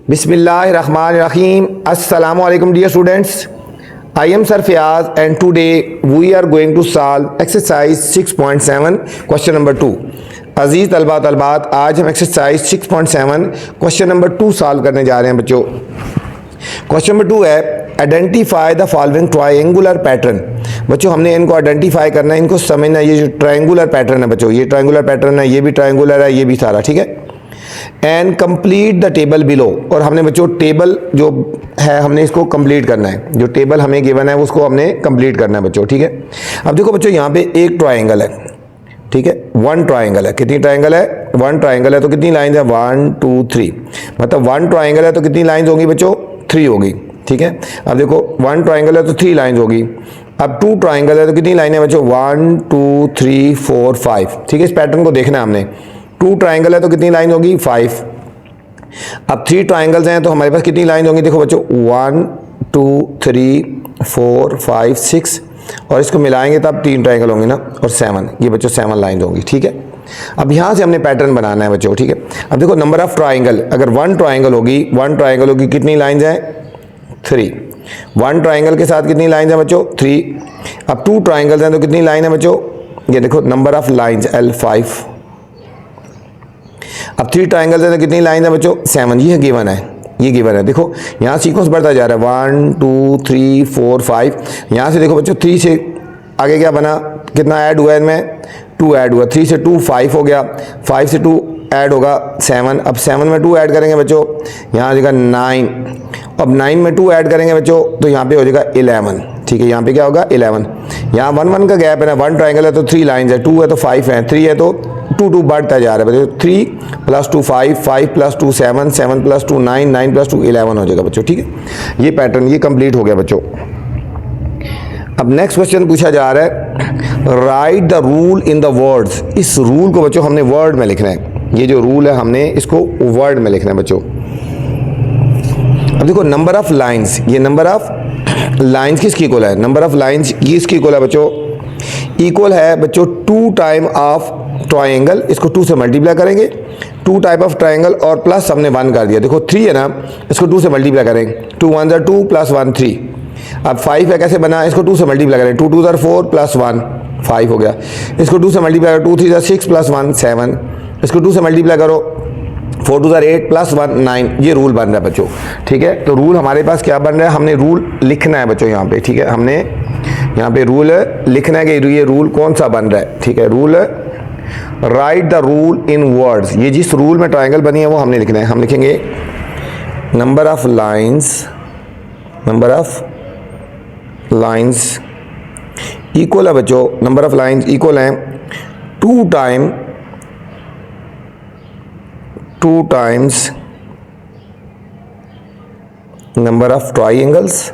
Bismillahirrahmanirrahim. Assalamu alaikum dear students. I am Sir Fayaz and today we are going to solve exercise 6.7 question number 2. अजीज़ तलबा तलबात, आज हम exercise 6.7 question number 2 solve करने जा रहे हैं बच्चों। क्वेश्चन नंबर 2 है identify the following triangular pattern. बच्चों हमने इनको आइडेंटिफाई करना है, इनको समझना है। ये जो ट्रायंगुलर पैटर्न है बच्चों, ये ट्रायंगुलर पैटर्न है, ये भी ट्रायंगुलर है, ये भी सारा ठीक है। And complete the table below, और हमने बच्चों टेबल जो है हमने इसको कंप्लीट करना है। जो टेबल हमें गिवन है उसको हमने कंप्लीट करना है बच्चों, ठीक है। अब देखो बच्चों यहाँ पे एक ट्रायंगल है, ठीक है, वन ट्रायंगल है। कितनी ट्रायंगल है? वन ट्रायंगल है, तो कितनी लाइन है? 1 2 3, मतलब वन ट्रायंगल है तो कितनी लाइन होगी बच्चों? 3 होगी, ठीक है। अब देखो वन ट्रायंगल है तो 3 लाइन होगी। अब टू ट्रायंगल है तो कितनी लाइन है बच्चों? 1 2 3 4 5, ठीक है। इस पैटर्न को देखना है हमने। टू ट्रायंगल है तो कितनी लाइन होगी? 5। अब 3 ट्रायंगल्स हैं तो हमारे पास कितनी लाइन होंगी? देखो बच्चों 1 2 3 4 5 6, और इसको मिलाएंगे तब 3 ट्रायंगल होंगे ना, और 7, ये बच्चों 7 लाइन होंगी, ठीक है। अब यहाँ से हमने पैटर्न बनाना है बच्चों, ठीक है। अब देखो नंबर ऑफ ट्रायंगल, अगर वन ट्रायंगल होगी कितनी लाइन है? 3। वन ट्रायंगल के साथ कितनी लाइन है बच्चों? 3। अब 2 ट्रायंगल्स हैं तो कितनी लाइन है बच्चों? ये देखो नंबर ऑफ लाइन्स L5। अब 3 ट्रायंगल्स हैं तो कितनी लाइन है बच्चों? 7। ये गिवन है, ये गिवन है। देखो यहाँ सीक्वेंस बढ़ता जा रहा है 1 2 3 4 5। यहाँ से देखो बच्चों 3 से आगे क्या बना, कितना ऐड हुआ है इनमें? 2 ऐड हुआ। 3 से 2 5 हो गया, 5 से 2 ऐड होगा 7। अब 7 में 2 ऐड करेंगे बच्चों, यहाँ आ जाएगा 9। अब 9 में 2 ऐड करेंगे बच्चों तो यहाँ पे हो जाएगा 11, ठीक है। यहाँ पे क्या होगा? 11। यहाँ 1 1 का गैप है ना, वन ट्रायंगल है तो 3 लाइन है, 2 है तो 5 है, 3 है तो 2 2 बढ़ता जा रहा है बच्चों। 3 + 2 5, 5 + 2 7, 7 + 2 9, 9 + 2 11 हो जाएगा बच्चों, ठीक है। ये पैटर्न ये कंप्लीट हो गया बच्चों। अब नेक्स्ट क्वेश्चन पूछा जा रहा है right the rule in the words. इस रूल को बच्चों हमने वर्ड में लिखना है। ये जो रूल है हमने इसको वर्ड में लिखना है बच्चों। अब देखो नंबर ऑफ लाइंस, ये नंबर ऑफ लाइंस किसकी इक्वल है? नंबर ऑफ लाइंस ये इसकी इक्वल है बच्चों, इक्वल है बच्चों 2 टाइम ऑफ ट्रायंगल। इसको 2 से मल्टीप्लाई करेंगे, 2 टाइप ऑफ ट्रायंगल, और प्लस हमने 1 कर दिया। देखो 3 है ना, इसको 2 से मल्टीप्लाई करेंगे, 2 1 = 2 + 1 3। अब 5 है, कैसे बना? इसको 2 से मल्टीप्लाई करें, 2 2 = 4 + 1 5 हो गया। इसको 2 से मल्टीप्लाई करो, 2 3 = 6 + 1 7। इसको 2 से मल्टीप्लाई करो, 4 2 = 8 + 1 9। ये रूल बन रहा है बच्चों, ठीक है। तो रूल हमारे पास क्या बन रहा है? हमने रूल लिखना है बच्चों यहाँ पे, ठीक है। हमने यहाँ पे रूल लिखना है कि ये रूल कौन सा बन रहा है, ठीक है। Rule right the rule in words. ये जिस रूल में ट्रायंगल बनी है वो हमने लिखना है। हम लिखेंगे नंबर ऑफ लाइंस इक्वल है बच्चों, नंबर ऑफ लाइंस इक्वल है 2 टाइम्स नंबर ऑफ ट्रायंगल्स।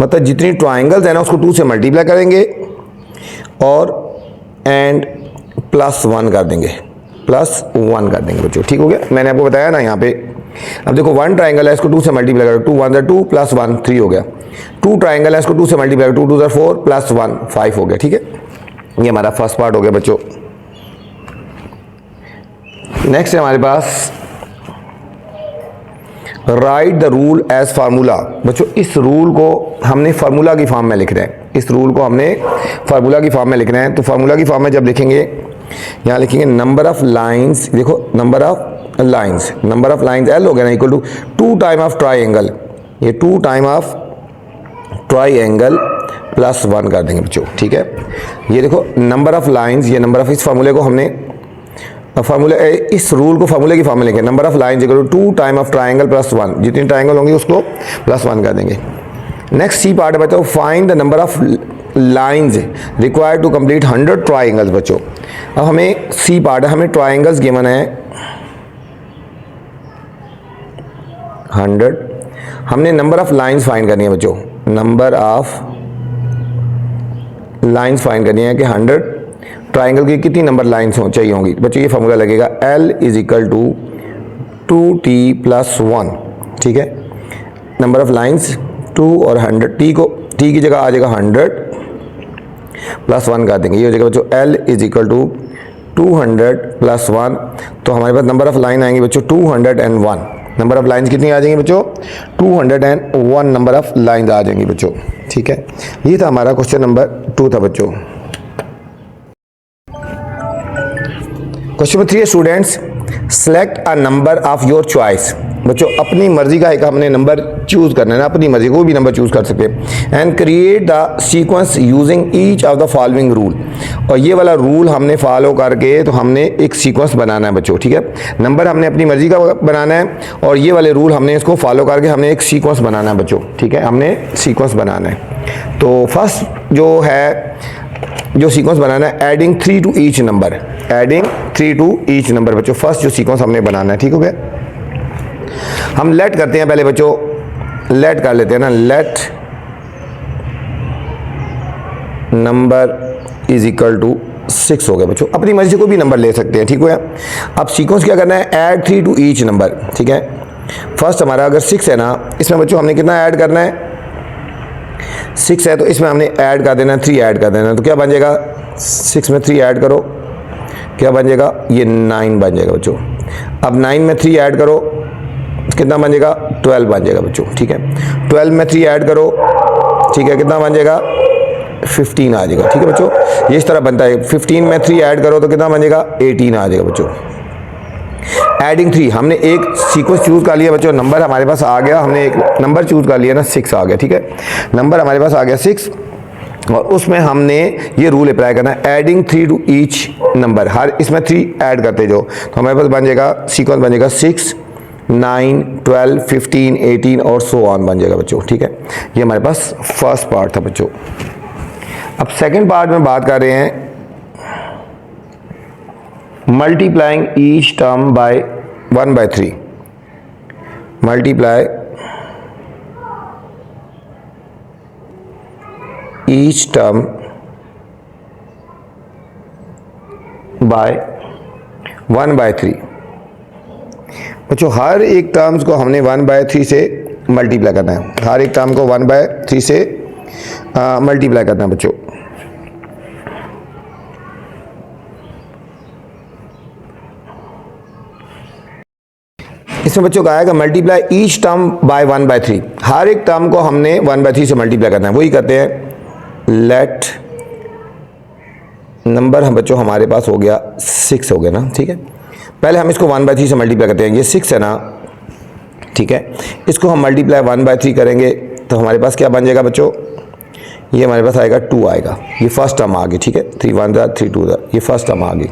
मतलब जितनी ट्रायंगल्स है ना उसको 2 से मल्टीप्लाई करेंगे और एंड +1 कर देंगे, +1 कर देंगे बच्चों, ठीक हो गया। मैंने आपको बताया ना यहाँ पे। अब देखो 1 ट्रायंगल है, इसको 2 से मल्टीप्लाई करो, 2 1 = 2 + 1 3 हो गया। 2 ट्रायंगल है, इसको 2 से मल्टीप्लाई करो, 2 2 = 4 + 1 5 हो गया, ठीक है। ये हमारा फर्स्ट पार्ट हो गया बच्चों। नेक्स्ट है हमारे पास write the rule as formula. बच्चों इस रूल को हमने फार्मूला की फॉर्म में लिखना है। इस रूल को हमने फार्मूला की फॉर्म में लिखना है। तो फार्मूला की फॉर्म में जब लिखेंगे, यहाँ लिखेंगे नंबर ऑफ लाइंस। देखो नंबर ऑफ लाइंस L हो गया ना, equal to 2 time of triangle. ये 2 टाइम ऑफ ट्रायंगल +1 कर देंगे बच्चों, ठीक है। ये देखो नंबर ऑफ लाइंस, ये नंबर ऑफ, इस फार्मूले को हमने फार्मूला, इस रूल को फार्मूले की फॉर्म में लिखें। Number of lines equal to 2 time of triangle +1। जितनी ट्रायंगल होंगी उसको +1 कर देंगे। नेक्स्ट सी पार्ट है बच्चों, find the number of lines required to complete 100 triangles. बच्चों अब हमें सी पार्ट है, हमें ट्रायंगल्स गिवन है 100। हमने नंबर ऑफ लाइंस फाइंड करनी है बच्चों, नंबर ऑफ लाइंस फाइंड करनी है कि 100 ट्रायंगल की कितनी नंबर लाइंस चाहिए होंगी बच्चों। ये फॉर्मूला लगेगा L = 2t + 1, ठीक है। नंबर ऑफ लाइंस 2 और 100, t की जगह आ जाएगा 100 +1 कर देंगे। ये हो जाएगा बच्चों L = 200 प्लस 1, तो हमारे पास नंबर ऑफ लाइन आएंगे बच्चों 201। नंबर ऑफ लाइंस कितनी आ जाएंगी बच्चों? 201 नंबर ऑफ लाइंस आ जाएंगी बच्चों। ठीक है, ये था हमारा क्वेश्चन नंबर 2 था बच्चों। क्वेश्चन नंबर 3 है students, select a number of your choice. बच्चों अपनी मर्जी का एक हमने नंबर चूज करना है ना, अपनी मर्जी को भी नंबर चूज कर सकते हैं। And create the sequence using each of the following rule. और ये वाला रूल हमने फॉलो करके तो हमने एक सीक्वेंस बनाना है बच्चों। ठीक है, नंबर हमने अपनी मर्जी का बनाना है और ये वाले रूल हमने इसको फॉलो करके हमने एक सीक्वेंस बनाना है बच्चों। ठीक है, हमने सीक्वेंस बनाना है। तो फर्स्ट जो सीक्वेंस बनाना है, adding 3 to each number, adding 3 to each number बच्चों, फर्स्ट जो सीक्वेंस हमने बनाना है। ठीक हो गया, हम लेट करते हैं पहले बच्चों, लेट कर लेते हैं ना, let number is equal to 6 हो गया बच्चों। अपनी मर्जी से कोई भी नंबर ले सकते हैं। ठीक हो गया, अब सीक्वेंस क्या करना है, ऐड 3 टू ईच नंबर। ठीक है, फर्स्ट हमारा अगर 6 है ना, इसमें बच्चों हमने कितना ऐड करना है, 6 है तो इसमें हमने ऐड कर देना है 3 ऐड कर देना है। तो क्या बन जाएगा, 6 में 3 ऐड करो, क्या बन जाएगा, ये 9 बन जाएगा बच्चों। अब 9 में 3 ऐड करो, कितना बन जाएगा, 12 बन जाएगा बच्चों। ठीक है, 12 में 3 ऐड करो, ठीक है, कितना बन जाएगा, 15 आ जाएगा। ठीक है बच्चों, ये इस तरह बनता है। 15 में 3 ऐड करो तो कितना बन जाएगा, 18 आ जाएगा बच्चों। एडिंग 3, हमने एक सीक्वेंस चूज कर लिया बच्चों, नंबर हमारे पास आ गया, हमने एक नंबर चूज कर लिया ना, 6 आ गया। ठीक है, नंबर हमारे पास आ गया 6 और उसमें हमने ये रूल अप्लाई करना है, एडिंग 3 टू ईच नंबर, हर इसमें 3 ऐड करते जाओ तो हमारे पास बन जाएगा सीक्वेंस बन जाएगा 6, 9, 12, 15, 18 और सो ऑन बन जाएगा बच्चों। ठीक है, ये हमारे पास फर्स्ट पार्ट था बच्चों। अब सेकंड पार्ट में बात कर रहे हैं multiplying each term by 1/3, multiply each term by 1/3। बच्चों हर एक टर्म्स को हमने 1/3 से मल्टीप्लाई करना है, हर एक टर्म को 1/3 से मल्टीप्लाई करना है बच्चों। इसमें बच्चों का आएगा मल्टीप्लाई ईच टर्म बाय 1/3, हर एक टर्म को हमने 1/3 से मल्टीप्लाई करना है। वही करते हैं, लेट नंबर हम बच्चों हमारे पास हो गया 6 हो गया ना। ठीक है, पहले हम इसको 1/3 से मल्टीप्लाई करते हैं, ये 6 है ना। ठीक है, इसको हम मल्टीप्लाई 1/3 करेंगे तो हमारे पास क्या बन जाएगा बच्चों, ये हमारे पास आएगा 2 आएगा, ये फर्स्ट टर्म आ गई। ठीक है, 3 1 3 2, ये फर्स्ट टर्म आ गई।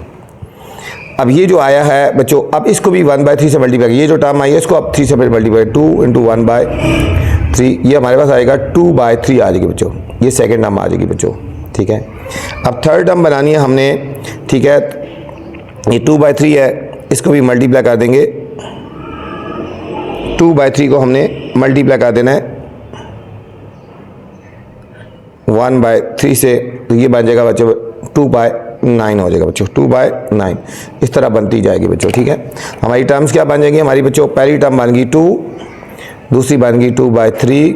अब ये जो आया है बच्चों, अब इसको भी 1/3 से मल्टीप्लाई, ये जो टर्म आई है इसको अब 3 से मल्टीप्लाई, 2 × 1/3, ये हमारे पास आएगा 2/3 आ जाएगी बच्चों, ये सेकंड टर्म आ जाएगी बच्चों। ठीक है, अब थर्ड टर्म बनानी है हमने। ठीक है, ये 2/3 है, इसको भी मल्टीप्लाई कर देंगे, 2/3 को हमने मल्टीप्लाई कर देना है 1/3 से, तो ये बन जाएगा बच्चों 2/9 हो जाएगा बच्चों, 2/9 इस तरह बनती जाएगी बच्चों। ठीक है, हमारी टर्म्स क्या बन जाएंगी हमारी बच्चों, पहली टर्म बन गई 2, दूसरी बन गई 2/3,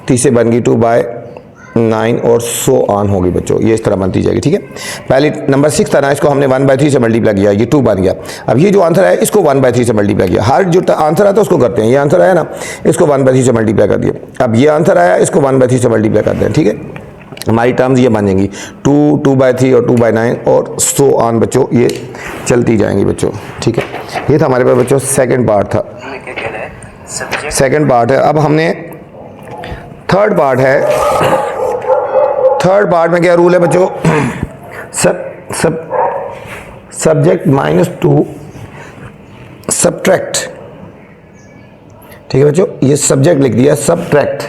तीसरी बन गई 2/9 और सो ऑन होगी बच्चों, ये इस तरह बनती जाएगी। ठीक है, पहली नंबर 6 था ना, इसको हमने 1/3 से मल्टीप्लाई किया, ये 2 बन गया। अब ये जो आंसर है इसको 1/3 से मल्टीप्लाई किया, हर जो आंसर आता है उसको करते हैं, ये आंसर आया ना, इसको 1/3 से मल्टीप्लाई कर दिया। अब ये आंसर आया, इसको 1/3 से मल्टीप्लाई करते हैं। ठीक है, हमारी टर्म्स ये बन जाएंगी 2, 2/3 और 2/9 और सो ऑन बच्चों, ये चलती जाएंगी बच्चों। ठीक है, ये था हमारे पास बच्चों सेकंड पार्ट था, सेकंड पार्ट है। अब हमने थर्ड पार्ट है, थर्ड पार्ट में क्या रूल है बच्चों, सब्जेक्ट -2 सब्ट्रैक्ट। ठीक है बच्चों, ये सब्जेक्ट लिख दिया, subtract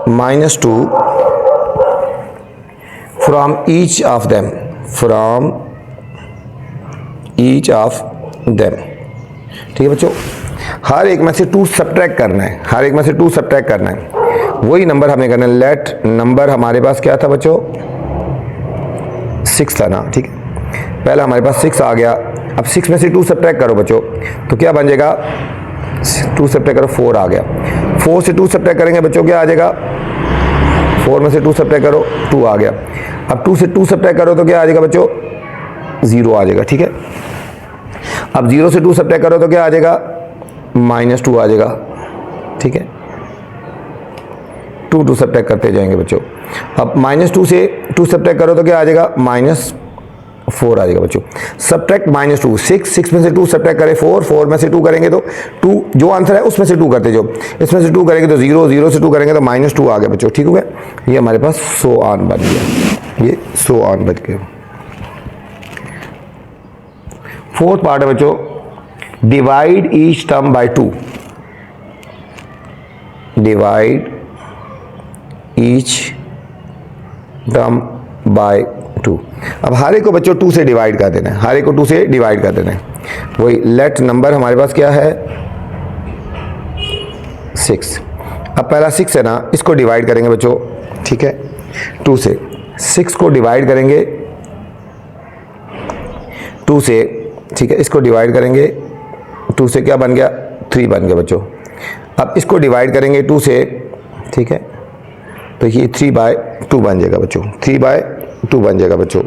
-2 from each of them, from each of them. ठीक है बच्चों, हर एक में से 2 सब्ट्रैक्ट करना है, हर एक में से 2 सब्ट्रैक्ट करना है, वही नंबर हमें करना है। लेट नंबर हमारे पास क्या था बच्चों, 6 था ना। ठीक है, पहला हमारे पास 6 आ गया, अब 6 में से 2 सब्ट्रैक्ट करो बच्चों, तो क्या बन जाएगा, 2 सब्ट्रैक्ट करो 4 आ गया, 4 से 2 सब्ट्रैक्ट करेंगे बच्चों क्या आ जाएगा 4 में से 2 सब्ट्रैक्ट करो, 2 आ गया। अब 2 से 2 सब्ट्रैक्ट करो तो क्या आ जाएगा बच्चों, 0 आ जाएगा, ठीक है। अब 0 से 2 सब्ट्रैक्ट करो तो क्या आ जाएगा, -2 आ जाएगा, ठीक है। 2 सब्ट्रैक्ट करते जाएंगे बच्चों। अब -2 से 2 सब्ट्रैक्ट करो तो क्या आ जाएगा, -4 आ जाएगा बच्चों। सब्ट्रैक्ट -2, 6 में से 2 सब्ट्रैक्ट करें 4 में से 2 करेंगे तो 2 जो आंसर है उसमें से 2 करते जाओ, इसमें से 2 करेंगे तो 0 से 2 करेंगे तो -2 आ गया बच्चों, ठीक हो गया। ये हमारे पास सो ऑन बन गया, ये सो ऑन बन गया। फोर्थ पार्ट है बच्चों, divide each term by 2, divide each term by 2। अब हर एक को बच्चों 2 से डिवाइड कर देना है, हर एक को 2 से डिवाइड कर देना है। वही लेट नंबर हमारे पास क्या है, 6। अब पहला 6 है ना, इसको डिवाइड करेंगे बच्चों, ठीक है, 2 से। 6 को डिवाइड करेंगे 2 से, ठीक है, इसको डिवाइड करेंगे 2 से, क्या बन गया, 3 बन गया बच्चों। अब इसको डिवाइड करेंगे 2 से, ठीक है, तो ये 3/2 बन जाएगा बच्चों, 3/2 बन जाएगा बच्चों।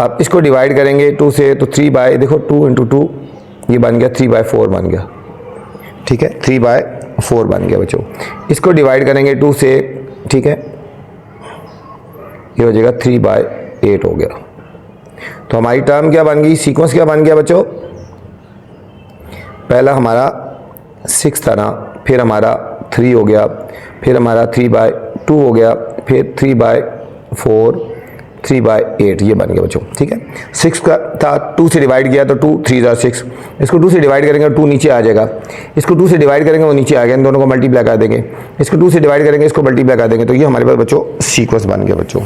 अब इसको डिवाइड करेंगे 2 से तो 2 × 2 ये बन गया 3/4 बन गया, ठीक है, 3/4 बन गया बच्चों। इसको डिवाइड करेंगे 2 से, ठीक है, ये हो जाएगा 3/8 हो गया। तो हमारी टर्म क्या बन गई, सीक्वेंस क्या बन गया बच्चों, पहला हमारा 6 था ना, फिर हमारा 3 हो गया, फिर हमारा 3/2 हो गया, फिर 3/4, 3/8 ये बन गया बच्चों, ठीक है। 6 का था, 2 से डिवाइड किया तो 2 3 6, इसको 2 से डिवाइड करेंगे 2 नीचे आ जाएगा, इसको 2 से डिवाइड करेंगे वो नीचे आ गया, इन दोनों को मल्टीप्लाई कर देंगे, इसको 2 से डिवाइड करेंगे इसको मल्टीप्लाई कर देंगे, तो ये हमारे पास बच्चों सीक्वेंस बन गया बच्चों।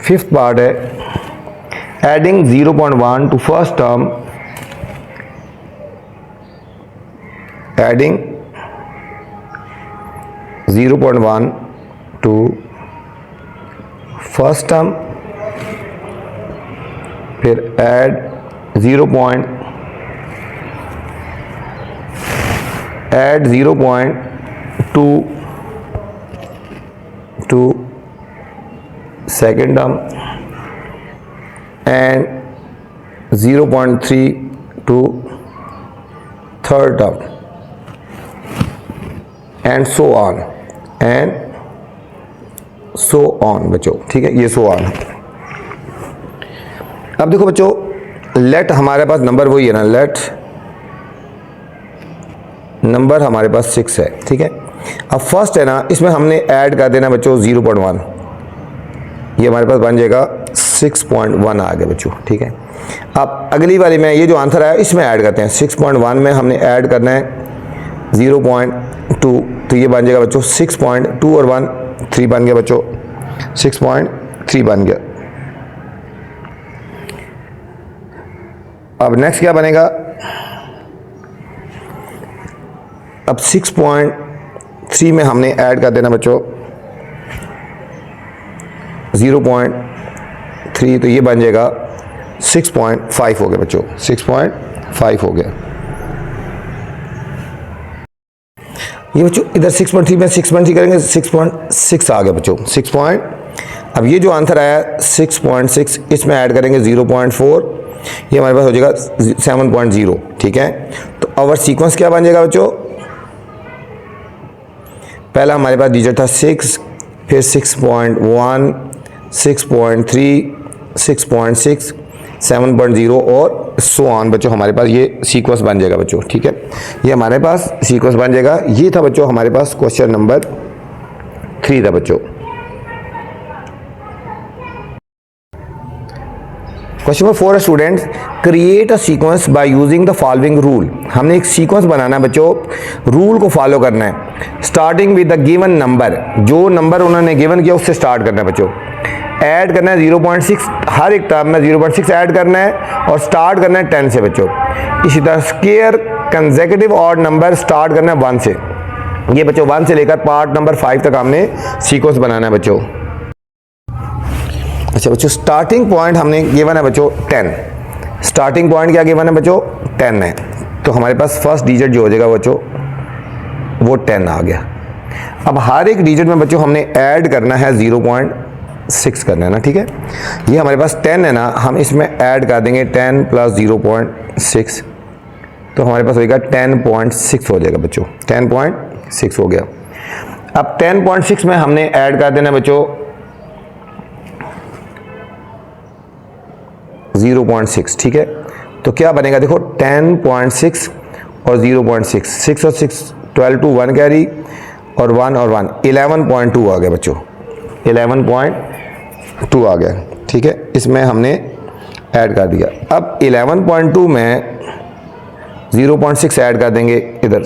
फिफ्थ पार्ट है adding 0.1 to first term, adding 0.1 to first term, फिर add 0.2 to second term and 0.3 to third term and so on बच्चों, ठीक है, ये so on। अब देखो बच्चों, लेट हमारे पास नंबर वही है ना, लेट नंबर हमारे पास 6 है, ठीक है। अब फर्स्ट है ना, इसमें हमने ऐड कर देना बच्चों 0.1, ये हमारे पास बन जाएगा 6.1 आ गया बच्चों, ठीक है। अब अगली वाली में ये जो आंसर आया इसमें ऐड करते हैं, 6.1 में हमने ऐड करना है 0.2, तो ये बन जाएगा बच्चों 6.2 और 1 3 बन गया बच्चों, 6.3 बन गया। अब नेक्स्ट क्या बनेगा, अब 6.3 में हमने ऐड कर देना बच्चों 0.3, तो ये बन जाएगा 6.5 हो गया बच्चों, 6.5 हो गया। ये बच्चों इधर 6.3 में 6.3 करेंगे 6.6 आ गया बच्चों, 6. अब ये जो आंसर आया 6.6, इसमें ऐड करेंगे 0.4, ये हमारे पास हो जाएगा 7.0, ठीक है। तो आवर सीक्वेंस क्या बन जाएगा बच्चों, पहला हमारे पास डिजिट था 6, फिर 6.1, 6.3, 6.6, 7.0 और सो ऑन बच्चों, हमारे पास ये सीक्वेंस बन जाएगा बच्चों, ठीक है। ये हमारे पास सीक्वेंस बन जाएगा। ये था बच्चों हमारे पास क्वेश्चन नंबर 3 था बच्चों। क्वेश्चन नंबर 4 है students, create a sequence by using the following rule. हमने एक सीक्वेंस बनाना है बच्चों, रूल को फॉलो करना है। Starting with the given number, जो नंबर उन्होंने गिवन किया उससे स्टार्ट करना है बच्चों। ऐड करना है 0.6, हर एक टर्म में 0.6 ऐड करना है और स्टार्ट करना है 10 से बच्चों। इसी तरह square consecutive odd number start करना है 1 से। ये बच्चों 1 से लेकर पार्ट नंबर 5 तक हमने सीक्वेंस बनाना है बच्चों। अच्छा बच्चों, स्टार्टिंग पॉइंट हमने गिवन है बच्चों 10। स्टार्टिंग पॉइंट क्या गिवन है बच्चों, 10 है। तो हमारे पास फर्स्ट डिजिट जो हो जाएगा बच्चों वो 10 आ गया। अब हर एक डिजिट में बच्चों हमने ऐड करना है 0.6 करना है ना, ठीक है। ये हमारे पास 10 है ना, हम इसमें ऐड कर देंगे 10 प्लस 0.6, तो हमारे पास होगा 10.6 हो जाएगा बच्चों, 10.6 हो गया। अब 10.6 में हमने ऐड कर देना बच्चों 0.6, ठीक है। तो क्या बनेगा देखो 10.6 और 0.6, 6 और 6 12 टू 1 कैरी और 1 और 1 11.2 आ गया बच्चों, 11.2 आ गया, ठीक है। इसमें हमने ऐड कर दिया। अब 11.2 में 0.6 ऐड कर देंगे इधर,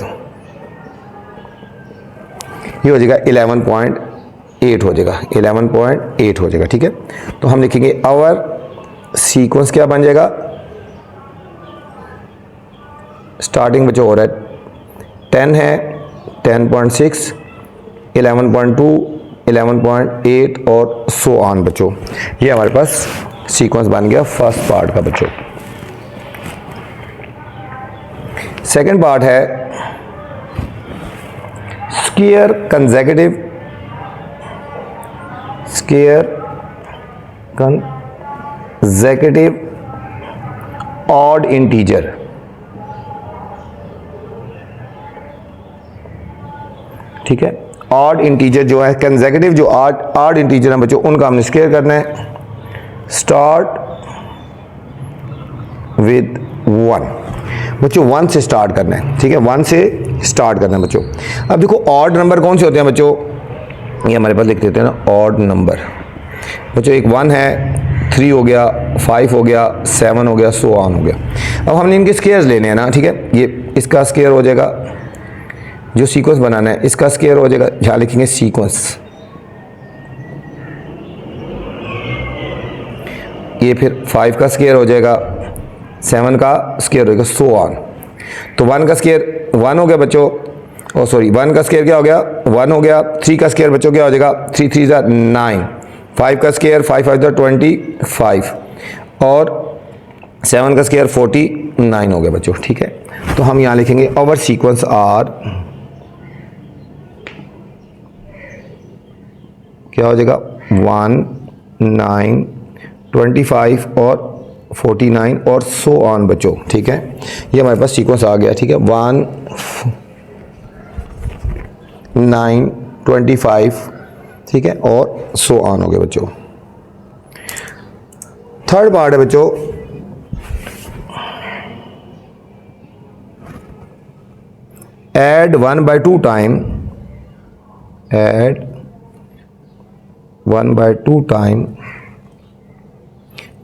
ये हो जाएगा 11.8 हो जाएगा, 11.8 हो जाएगा, ठीक है। तो हम लिखेंगे आवर सीक्वेंस क्या बन जाएगा, स्टार्टिंग बच्चों हो रहा है 10 है, 10.6, 11.2, 11.8 और सो ऑन बच्चों। ये हमारे पास सीक्वेंस बन गया फर्स्ट पार्ट का बच्चों। सेकंड पार्ट है square consecutive, square consecutive odd integer, ठीक है। ऑड इंटीजर जो है कंसेक्यूटिव, जो ऑड इंटीजर है बच्चों, उनका हमने स्क्वायर करना है। स्टार्ट विद 1 बच्चों, 1 से स्टार्ट करना है, ठीक है, 1 से स्टार्ट करना है बच्चों। अब देखो ऑड नंबर कौन से होते हैं बच्चों, ये हमारे पास लिख देते हैं ना ऑड नंबर बच्चों। एक 1 है, 3 हो गया, 5 हो गया, 7 हो गया, सो ऑन हो गया। अब हमने इनके स्क्वायर्स लेने हैं ना, ठीक है। ये इसका स्क्वायर हो जाएगा, जो सीक्वेंस बनाना है इसका स्क्वायर हो जाएगा, यहाँ लिखेंगे सीक्वेंस। ये फिर 5 का स्क्वायर हो जाएगा, 7 का स्क्वायर हो जाएगा, सो ऑन। तो 1 का स्क्वायर 1 हो गया बच्चों, ओ सॉरी 1 का स्क्वायर क्या हो गया 1 हो गया। 3 का स्क्वायर बच्चों क्या हो जाएगा 3 3 ज़ा 9, 5 का स्क्वायर 5 5 ज़ा 25 और 7 का स्क्वायर 49 हो गया बच्चों, ठीक है। तो हम यहाँ लिखेंगे आवर सीक्वेंस आर क्या हो जाएगा 1 9 25 और 49 और सो ऑन बच्चों, ठीक है। ये हमारे पास सीक्वेंस आ गया, ठीक है। 1 9 25, ठीक है, और सो ऑन हो गया बच्चों। थर्ड पार्ट है बच्चों add 1/2 time, add 1/2 time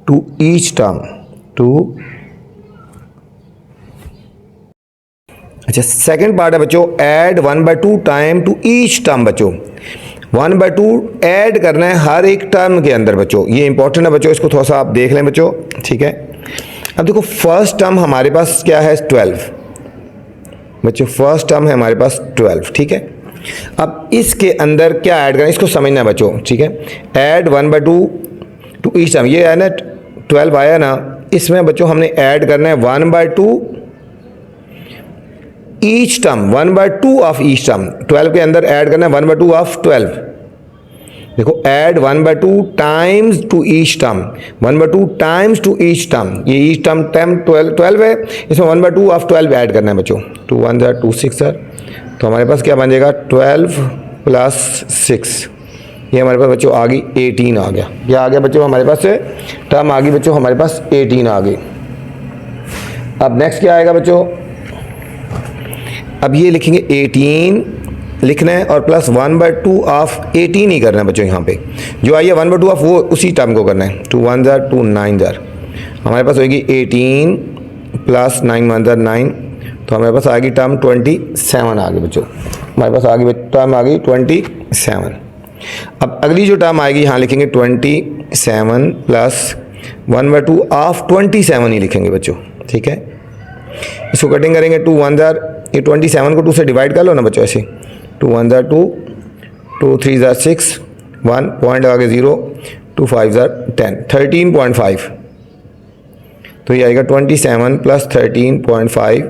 to each term, to अच्छा सेकंड पार्ट है बच्चों add 1/2 time to each term बच्चों। 1/2 ऐड करना है हर एक टर्म के अंदर बच्चों, ये इंपॉर्टेंट है बच्चों, इसको थोड़ा सा आप देख लें बच्चों, ठीक है। अब देखो फर्स्ट टर्म हमारे पास क्या है 12 बच्चों, फर्स्ट टर्म है हमारे पास 12, ठीक है। अब इसके अंदर क्या ऐड करना है इसको समझना है बच्चों, ठीक है। ऐड 1/2 टू ईच टर्म, ये है ना 12 आया ना, इसमें बच्चों हमने ऐड करना है 1/2 each term, 1/2 of each term. 12 के अंदर ऐड करना है 1/2 ऑफ 12। देखो add 1/2 times to each term, 1/2 times to each term, ये ईच टर्म 12 है, इसमें 1/2 ऑफ 12 ऐड करना है बच्चों। 2 1 ज़ा 2 6 ज़ा, तो हमारे पास क्या बन जाएगा 12 प्लस 6, ये हमारे पास बच्चों आ गई 18 आ गया। क्या आ गया बच्चों हमारे पास से टर्म आ गई बच्चों, हमारे पास 18 आ गई। अब नेक्स्ट क्या आएगा बच्चों, अब ये लिखेंगे 18 लिखना है और प्लस 1/2 ऑफ 18 ही करना है बच्चों। यहाँ पे जो आई है 1/2 ऑफ वो उसी टर्म को करना है। 2 1 ज़ा 2 9 ज़ा, हमारे पास होगी 18 प्लस 9 1 ज़ा 9, तो हमारे पास आ गई टर्म 27 आ गई बच्चों, हमारे पास आ गई टर्म आ गई 27। अब अगली जो टर्म आएगी यहाँ लिखेंगे 27 प्लस 1/2 ऑफ 27 ही लिखेंगे बच्चों, ठीक है। इसको कटिंग करेंगे 2 1 ज़ा, ये 27 को 2 से डिवाइड कर लो ना बच्चों ऐसे, 2 1 ज़ा 2, 2 3 ज़ा 6, 1 पॉइंट आगे 0, 2 5 ज़ा 10, 13.5, तो ये आएगा 27 प्लस 13.5,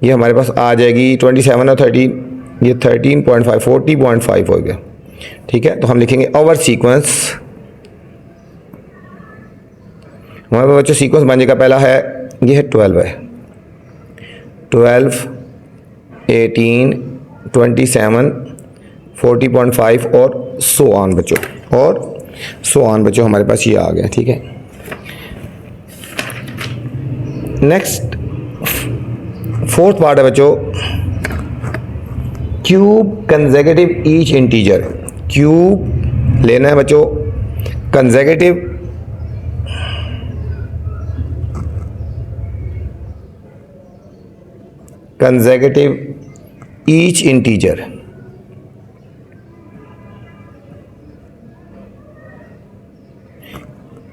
ये हमारे पास आ जाएगी 27 और 13 ये 13.5 40.5 हो गया, ठीक है। तो हम लिखेंगे आवर सीक्वेंस, हमारे बच्चों सीक्वेंस बन जाएगा, पहला है ये है 12 है, 12 18 27 40.5 और सो ऑन बच्चों, और सो ऑन बच्चों हमारे पास ये आ गया, ठीक है। नेक्स्ट फोर्थ पार्ट है बच्चों cube consecutive each integer. Cube लेना है बच्चों consecutive each integer,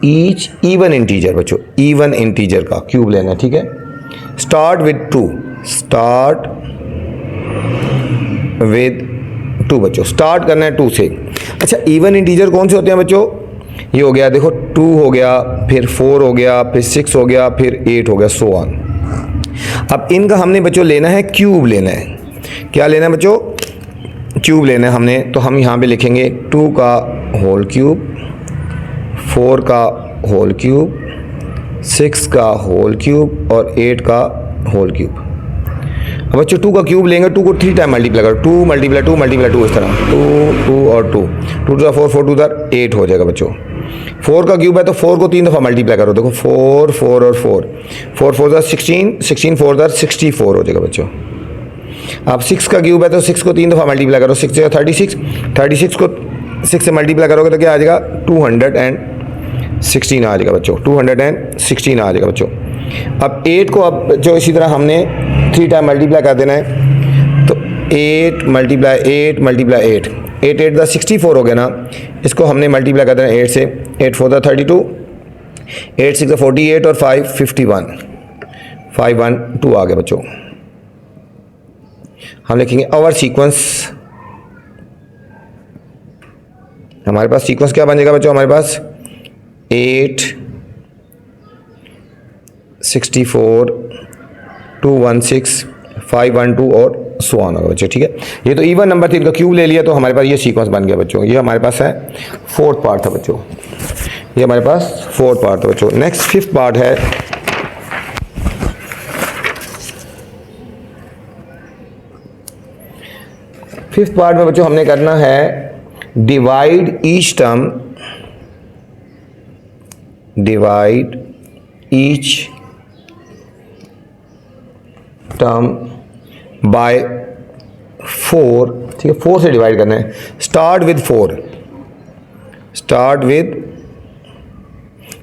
each even integer बच्चों, इवन इंटीजर का क्यूब लेना है, ठीक है। स्टार्ट विद 2, स्टार्ट विद 2 बच्चों, स्टार्ट करना है 2 से। अच्छा इवन इंटीजर कौन से होते हैं बच्चों, ये हो गया देखो 2 हो गया, फिर 4 हो गया, फिर 6 हो गया, फिर 8 हो गया, सो ऑन। अब इनका हमने बच्चों लेना है क्यूब लेना है, क्या लेना है बच्चों, क्यूब लेना है हमने। तो हम यहाँ पे लिखेंगे 2 का होल क्यूब, 4 का होल क्यूब, 6 का होल क्यूब और 8 का होल क्यूब। अब बच्चों 2 का क्यूब लेंगे, 2 को 3 टाइम मल्टीप्लाई करो, 2 मल्टीप्लाई 2 मल्टीप्लाई 2 इस तरह 2 और 2, 2 to 4 4 to 8 हो जाएगा बच्चों। 4 का क्यूब है तो 4 को 3 दफ़ा मल्टीप्लाई करो, देखो 4 4 और 4 4 4 16 16 4 64 हो जाएगा बच्चों। अब 6 का क्यूब है तो 6 को 3 दफ़ा मल्टीप्लाई करो, 6 जगह 36 36 को 6 से मल्टीप्लाई करोगे तो क्या आ जाएगा 216 आ जाएगा बच्चों, 216 आ जाएगा बच्चों। अब 8 को अब जो इसी तरह हमने 3 टाइम मल्टीप्लाई कर देना है, तो 8 मल्टीप्लाई 8 मल्टीप्लाई 8 8 8 दा 64 हो गया ना, इसको हमने मल्टीप्लाई कर देना 8 से, 8 4 दा 32, 8 6 दा 48 और 5 51 512 आ गया बच्चों। हम लिखेंगे आवर सीक्वेंस, हमारे पास सीक्वेंस क्या बन जाएगा बच्चों, हमारे पास 8 64 216 512 और सो ऑन होगा बच्चों, ठीक है। ये तो इवन नंबर थी, इनका क्यूब ले लिया तो हमारे पास ये सीक्वेंस बन गया बच्चों। ये हमारे पास है फोर्थ पार्ट था बच्चों, ये हमारे पास फोर्थ पार्ट था बच्चों। नेक्स्ट फिफ्थ पार्ट है फिफ्थ पार्ट में बच्चों हमने करना है divide each term, divide each term by 4, ठीक है, 4 से डिवाइड करना है। स्टार्ट विद 4, स्टार्ट विद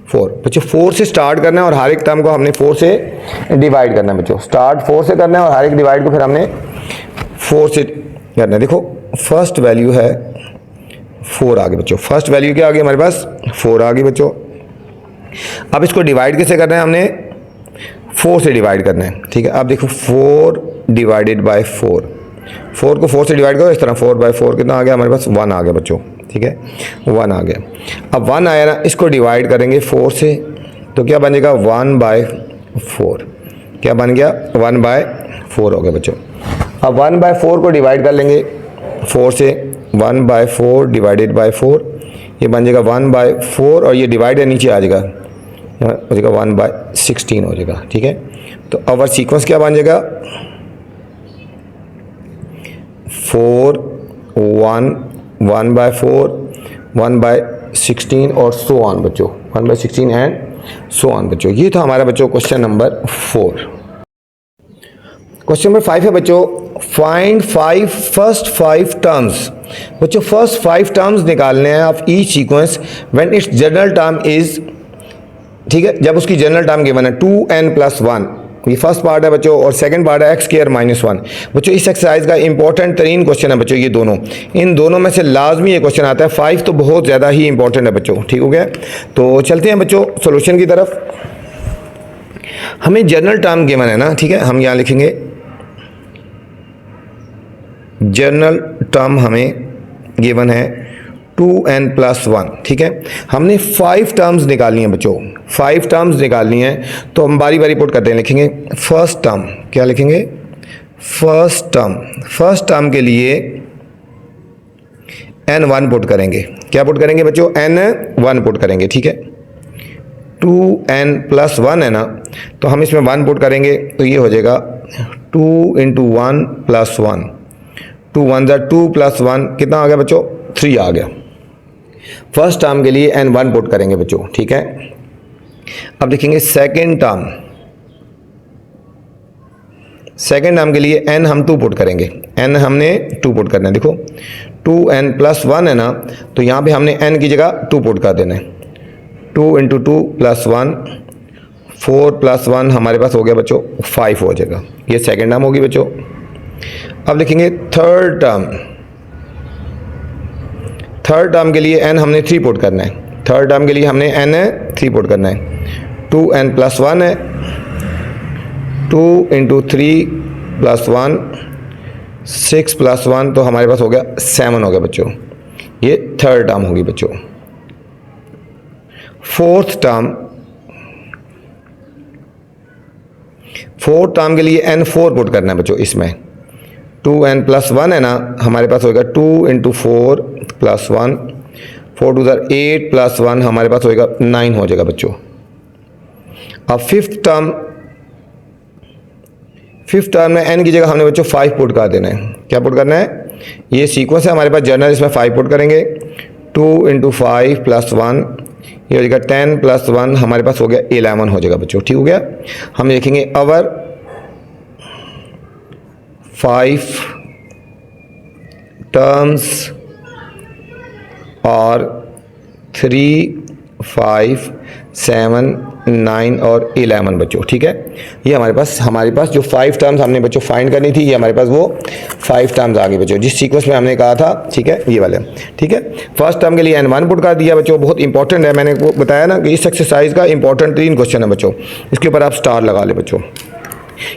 4 बच्चों, 4 से स्टार्ट करना है और हर एक टर्म को हमने 4 से डिवाइड करना है बच्चों। स्टार्ट 4 से करना है और हर एक डिवाइड को फिर हमने 4 से करना है। देखो फर्स्ट वैल्यू है 4 आ गई बच्चों, फर्स्ट वैल्यू क्या आ गई हमारे पास 4 आ गई बच्चों। अब इसको डिवाइड कैसे करना है, हमने 4 से डिवाइड करना है, ठीक है। अब देखो 4 डिवाइडेड बाय 4, 4 को 4 से डिवाइड करो इस तरह, 4 बाय 4 कितना आ गया हमारे पास 1 आ गया बच्चों, ठीक है, 1 आ गया। अब 1 आया ना, इसको डिवाइड करेंगे 4 से तो क्या बन जाएगा 1 बाय 4, क्या बन गया 1 बाय 4 हो गया बच्चों। अब 1 बाय 4 को डिवाइड कर लेंगे 4 से, 1 बाय 4 डिवाइडेड बाय 4, ये बन जाएगा 1 बाय 4 और ये डिवाइड है नीचे आ जाएगा, हो जाएगा 1 बाय 16 हो जाएगा, ठीक है। तो आवर सीक्वेंस क्या बन जाएगा 4 1 1 बाय 4 1 बाय 16 और सो ऑन बच्चों, 1 बाय 16 एंड सो ऑन बच्चों। ये था हमारा बच्चों क्वेश्चन नंबर 4। क्वेश्चन नंबर 5 है बच्चों फाइंड फर्स्ट 5 टर्म्स। बच्चों फर्स्ट 5 टर्म्स निकालने हैं of each sequence when it's general term is, ठीक है, जब उसकी जनरल टर्म गिवन है 2n+1, ये फर्स्ट पार्ट है बच्चों और सेकंड पार्ट है x² - 1। बच्चों इस एक्सरसाइज का इंपॉर्टेंट तरीन क्वेश्चन है बच्चों ये दोनों, इन दोनों में से लाजमी ये क्वेश्चन आता है। 5 तो बहुत ज़्यादा ही इंपॉर्टेंट है बच्चों, ठीक हो गया। तो चलते हैं बच्चों सोल्यूशन की तरफ। हमें जनरल टर्म गिवन है ना, ठीक है, हम यहाँ लिखेंगे जनरल टर्म हमें गिवन है 2n+1, ठीक है। हमने 5 टर्म्स निकालनी है बच्चों, 5 टर्म्स निकालनी है तो हम बारी बारी पुट करते हैं। लिखेंगे फर्स्ट टर्म, क्या लिखेंगे फर्स्ट टर्म के लिए n1 पुट करेंगे। क्या पुट करेंगे बच्चों? n1 पुट करेंगे, ठीक है। 2n+1 है ना, तो हम इसमें 1 पुट करेंगे तो ये हो जाएगा 2 × 1 + 1। 2 1 = 2 + 1 कितना आ गया बच्चों? 3 आ गया। फर्स्ट टर्म के लिए n1 पुट करेंगे बच्चों, ठीक है। अब देखेंगे सेकेंड टर्म के लिए n हम 2 पुट करेंगे। n हमने 2 पुट करना है। देखो 2n+1 है ना, तो यहाँ पे हमने n की जगह 2 पुट कर देना है। 2 × 2 + 1, 4 + 1 हमारे पास हो गया बच्चों 5 हो जाएगा। ये सेकेंड टर्म होगी बच्चों। अब देखेंगे थर्ड टर्म के लिए n हमने 3 पुट करना है। थर्ड टर्म के लिए हमने n 3 पुट करना है। 2n+1 है, 2 × 3 + 1, 6 + 1 तो हमारे पास हो गया 7 हो गया बच्चों। ये थर्ड टर्म होगी बच्चों। फोर्थ टर्म के लिए n4 पुट करना है बच्चों। इसमें 2n+1 है ना, हमारे पास होगा 2 × 4 + 1, 4 2 = 8 + 1 हमारे पास होगा 9 हो जाएगा बच्चों। अब फिफ्थ टर्म में n की जगह हमने बच्चों 5 पुट कर देना है। क्या पुट करना है? ये सीक्वेंस है हमारे पास जनरल, इसमें 5 पुट करेंगे। 2 × 5 + 1 ये हो जाएगा 10 + 1 हमारे पास हो गया 11 हो जाएगा बच्चों, ठीक हो गया। हम लिखेंगे अवर 5 टर्म्स और 3 5 7 9 और 11 बच्चों, ठीक है। ये हमारे पास जो 5 टर्म्स हमने बच्चों फाइंड करनी थी, ये हमारे पास वो 5 टर्म्स आ गए बच्चों, जिस सीक्वेंस में हमने कहा था, ठीक है, ये वाले, ठीक है। फर्स्ट टर्म के लिए n1 पुट कर दिया बच्चों, बहुत इंपॉर्टेंट है। मैंने को बताया ना कि इस एक्सरसाइज का इंपॉर्टेंट 3 क्वेश्चन है बच्चों, इसके ऊपर आप स्टार लगा ले बच्चों।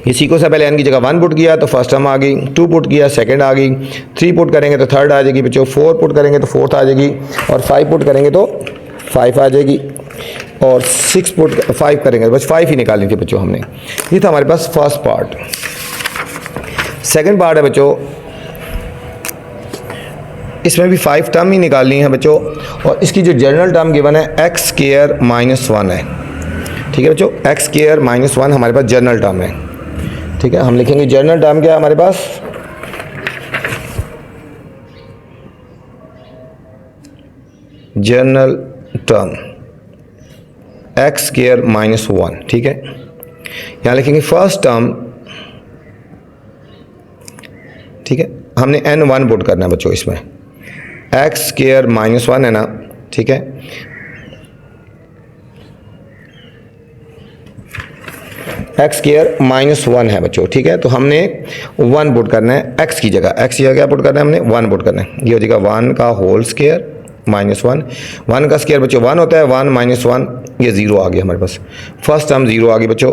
ये सीक्वेंस है, पहले n की जगह 1 पुट किया तो फर्स्ट टर्म आ गई, 2 पुट किया सेकंड आ गई, 3 पुट करेंगे तो थर्ड आ जाएगी बच्चों, 4 पुट करेंगे तो फोर्थ आ जाएगी, और 5 पुट करेंगे तो 5 आ जाएगी, और 6 पुट 5 करेंगे बस 5 ही निकालनी थी बच्चों हमने। ये था हमारे पास फर्स्ट पार्ट। सेकंड पार्ट है बच्चों, इसमें भी 5 टर्म ही निकालनी है बच्चों, और इसकी जो जनरल टर्म गिवन है x² -1 है, ठीक है बच्चों। x² -1 हमारे पास जनरल टर्म है, ठीक है। हम लिखेंगे जनरल टर्म क्या है हमारे पास? जनरल टर्म x² -1, ठीक है। यहाँ लिखेंगे फर्स्ट टर्म, ठीक है। हमने n1 पुट करना है बच्चों इसमें, x² -1 है ना, ठीक है। x² -1 है बच्चों, ठीक है। तो हमने 1 पुट करना है x की जगह क्या पुट करना है? हमने 1 पुट करना है। ये हो जाएगा 1 का होल स्क्वायर -1, 1 का स्क्वायर बच्चों 1 होता है, 1 - 1 ये 0 आ गया हमारे पास। फर्स्ट टर्म 0 आ गई बच्चों।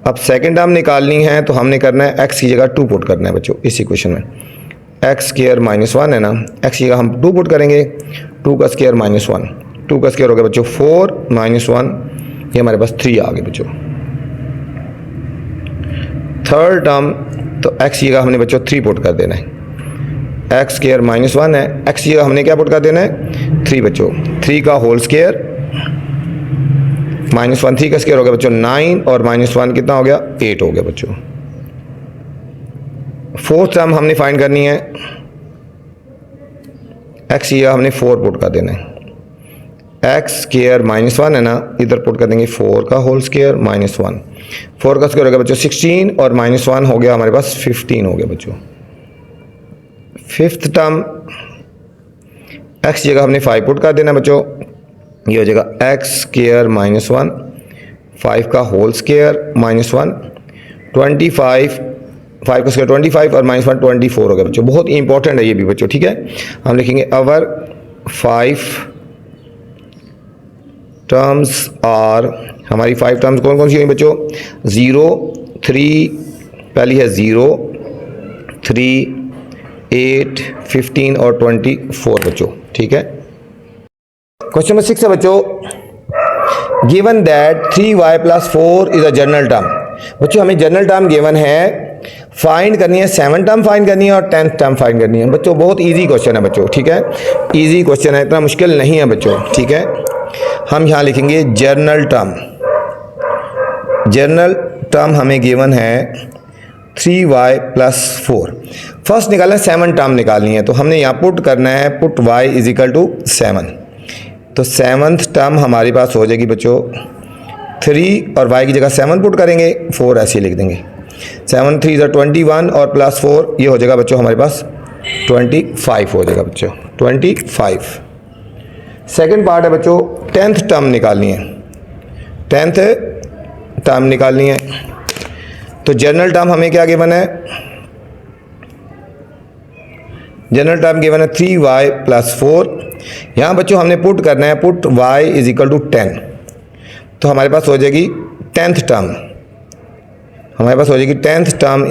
अब सेकंड टर्म निकालनी है तो हमने करना है x की जगह 2 पुट करना है बच्चों इस इक्वेशन में। x² -1 है ना, x की जगह हम 2 पुट करेंगे, 2 का स्क्वायर -1, 2 का स्क्वायर हो गया बच्चों 4 -1 ये हमारे पास 3 आ गए बच्चों। थर्ड टर्म तो x की जगह हमने बच्चों 3 पुट कर देना है। x² -1 है, x की जगह हमने क्या पुट कर देना है? 3 बच्चों, 3 का होल स्क्वायर -1, 3 का स्क्वायर हो गया बच्चों 9, और -1 कितना हो गया? 8 हो गया बच्चों। फोर्थ टर्म हमने फाइंड करनी है, x की जगह हमने 4 पुट कर देना है। x² -1 है ना, इधर पुट कर देंगे 4 का होल स्क्वायर -1, 4 का स्क्वायर हो गया बच्चों 16, और -1 हो गया हमारे पास 15 हो गया बच्चों। फिफ्थ टर्म x की जगह हमने 5 पुट कर देना बच्चों, ये हो जाएगा x² -1, 5 का होल स्क्वायर -1, 25, 5 का स्क्वायर 25 और -1 24 हो गया बच्चों। बहुत इंपॉर्टेंट है ये भी बच्चों, ठीक है। हम लिखेंगे अवर 5 टर्म्स और हमारी 5 टर्म्स कौन कौन सी हुई बच्चों? 0 3, पहली है 0 3 8 15 और 24 बच्चों, ठीक है। क्वेश्चन नंबर 6 है बच्चों, given that 3y + 4 is a general term, बच्चों हमें जनरल टर्म गिवन है, फाइंड करनी है, 7 टर्म फाइंड करनी है और 10th टर्म फाइंड करनी है। बच्चों बहुत इजी क्वेश्चन है बच्चों, ठीक है, इजी क्वेश्चन है, इतना मुश्किल नहीं है बच्चों, ठीक है। हम यहाँ लिखेंगे जनरल टर्म। जनरल टर्म हमें गिवन है 3y + 4। फर्स्ट निकालना है 7 टर्म निकालनी है, तो हमने यहाँ पुट करना है, पुट y = 7। तो 7th टर्म हमारे पास हो जाएगी बच्चों 3 और y की जगह 7 पुट करेंगे, 4 ऐसे लिख देंगे। 7 3 = 21 और +4 ये हो जाएगा बच्चों हमारे पास 25 हो जाएगा बच्चों, 25। सेकंड पार्ट है बच्चों 10th टर्म निकालनी है, 10th टर्म निकालनी है। तो जनरल टर्म हमें क्या गिवन है, जनरल टर्म गिवन है 3y + 4। यहाँ बच्चों हमने पुट करना है, पुट y = 10। तो हमारे पास हो जाएगी 10th टर्म, हमारे पास हो जाएगी 10th टर्म =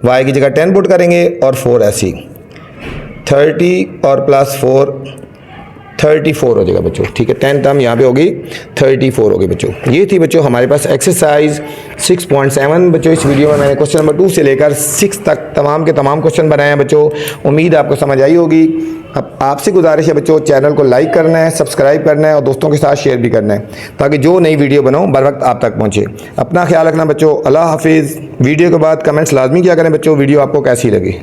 y की जगह 10 पुट करेंगे और 4 ऐसी, 30 और +4 34 हो जाएगा बच्चों, ठीक है। 10 टर्म यहाँ पे होगी 34 होगी बच्चों। ये थी बच्चों हमारे पास एक्सरसाइज 6.7। बच्चों इस वीडियो में मैंने क्वेश्चन नंबर 2 से लेकर 6 तक तमाम के तमाम क्वेश्चन बनाए हैं बच्चों। उम्मीद आपको समझ आई होगी। अब आपसे गुजारिश है बच्चों, चैनल को लाइक करना है, सब्सक्राइब करना है और दोस्तों के साथ शेयर भी करना है, ताकि जो नई वीडियो बनाऊँ बर वक्त आप तक पहुँचे। अपना ख्याल रखना बच्चों, अल्लाह हाफिज़। वीडियो के बाद कमेंट्स लाजमी किया करें बच्चों, वीडियो आपको कैसी लगी।